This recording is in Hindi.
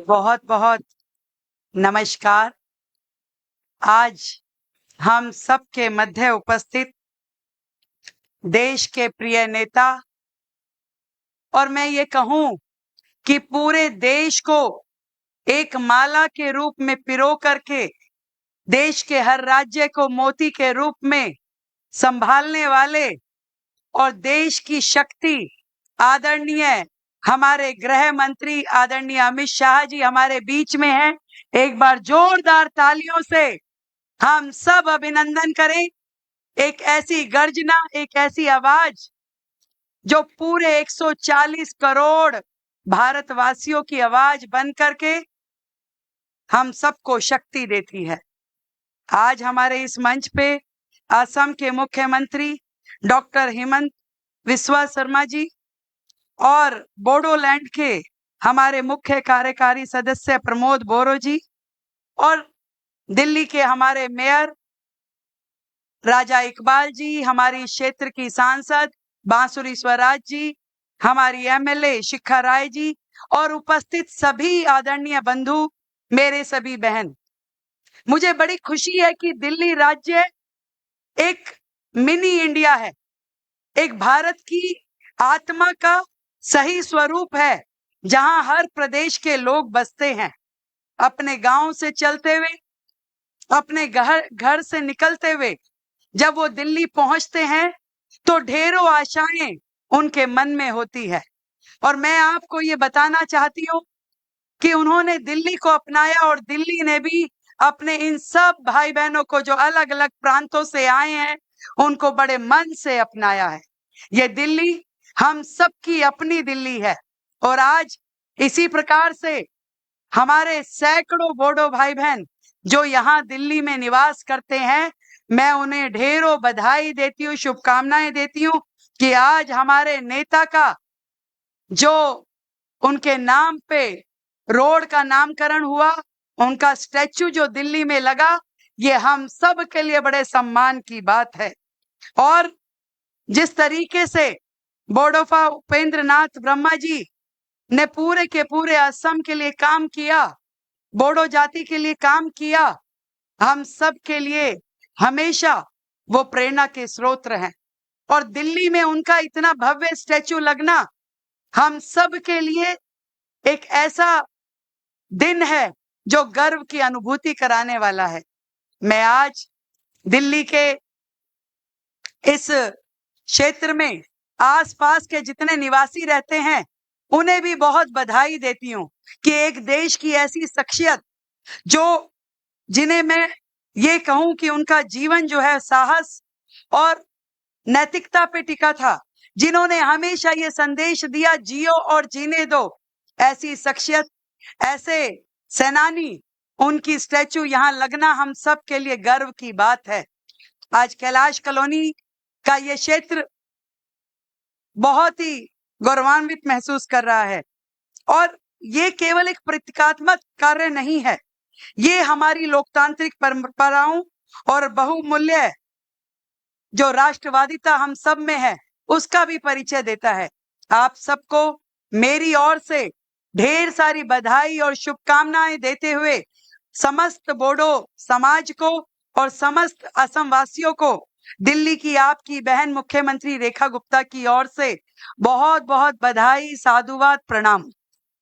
बहुत बहुत नमस्कार। आज हम सबके मध्य उपस्थित देश के प्रिय नेता और मैं ये कहूं कि पूरे देश को एक माला के रूप में पिरो करके देश के हर राज्य को मोती के रूप में संभालने वाले और देश की शक्ति आदरणीय हमारे गृह मंत्री आदरणीय अमित शाह जी हमारे बीच में हैं। एक बार जोरदार तालियों से हम सब अभिनंदन करें। एक ऐसी गर्जना, एक ऐसी आवाज जो पूरे 140 करोड़ भारतवासियों की आवाज बन करके हम सबको शक्ति देती है। आज हमारे इस मंच पे असम के मुख्यमंत्री डॉक्टर हेमंत बिस्वा शर्मा जी और बोडोलैंड के हमारे मुख्य कार्यकारी सदस्य प्रमोद बोरो जी और दिल्ली के हमारे मेयर राजा इकबाल जी, हमारी क्षेत्र की सांसद बांसुरी स्वराज जी, हमारी एमएलए शिखा राय जी और उपस्थित सभी आदरणीय बंधु, मेरे सभी बहन, मुझे बड़ी खुशी है कि दिल्ली राज्य एक मिनी इंडिया है, एक भारत की आत्मा का सही स्वरूप है, जहां हर प्रदेश के लोग बसते हैं। अपने गांव से चलते हुए, अपने घर से निकलते हुए जब वो दिल्ली पहुंचते हैं तो ढेरों आशाएं उनके मन में होती है। और मैं आपको ये बताना चाहती हूँ कि उन्होंने दिल्ली को अपनाया और दिल्ली ने भी अपने इन सब भाई बहनों को जो अलग अलग प्रांतों से आए हैं उनको बड़े मन से अपनाया है। ये दिल्ली हम सबकी अपनी दिल्ली है और आज इसी प्रकार से हमारे सैकड़ों बोडो भाई बहन जो यहाँ दिल्ली में निवास करते हैं, मैं उन्हें ढेरों बधाई देती हूँ, शुभकामनाएं देती हूँ कि आज हमारे नेता का जो उनके नाम पे रोड का नामकरण हुआ, उनका स्टैच्यू जो दिल्ली में लगा, ये हम सब के लिए बड़े सम्मान की बात है। और जिस तरीके से बोडोफा उपेंद्र नाथ ब्रह्मा जी ने पूरे के पूरे असम के लिए काम किया, बोडो जाति के लिए काम किया, हम सब के लिए हमेशा वो प्रेरणा के स्रोत हैं। और दिल्ली में उनका इतना भव्य स्टैच्यू लगना हम सब के लिए एक ऐसा दिन है जो गर्व की अनुभूति कराने वाला है। मैं आज दिल्ली के इस क्षेत्र में आसपास के जितने निवासी रहते हैं उन्हें भी बहुत बधाई देती हूँ कि एक देश की ऐसी शख्सियत जो जिन्हें मैं ये कहूं कि उनका जीवन जो है साहस और नैतिकता पे टिका था, जिन्होंने हमेशा ये संदेश दिया जियो और जीने दो, ऐसी शख्सियत, ऐसे सेनानी, उनकी स्टैचू यहाँ लगना हम सब के लिए गर्व की बात है। आज कैलाश कॉलोनी का ये क्षेत्र बहुत ही गौरवान्वित महसूस कर रहा है और ये केवल एक प्रतीकात्मक कार्य नहीं है, ये हमारी लोकतांत्रिक परंपराओं और बहुमूल्य जो राष्ट्रवादिता हम सब में है उसका भी परिचय देता है। आप सबको मेरी ओर से ढेर सारी बधाई और शुभकामनाएं देते हुए समस्त बोडो समाज को और समस्त असम वासियों को दिल्ली की आपकी बहन मुख्यमंत्री रेखा गुप्ता की ओर से बहुत बहुत बधाई, साधुवाद, प्रणाम।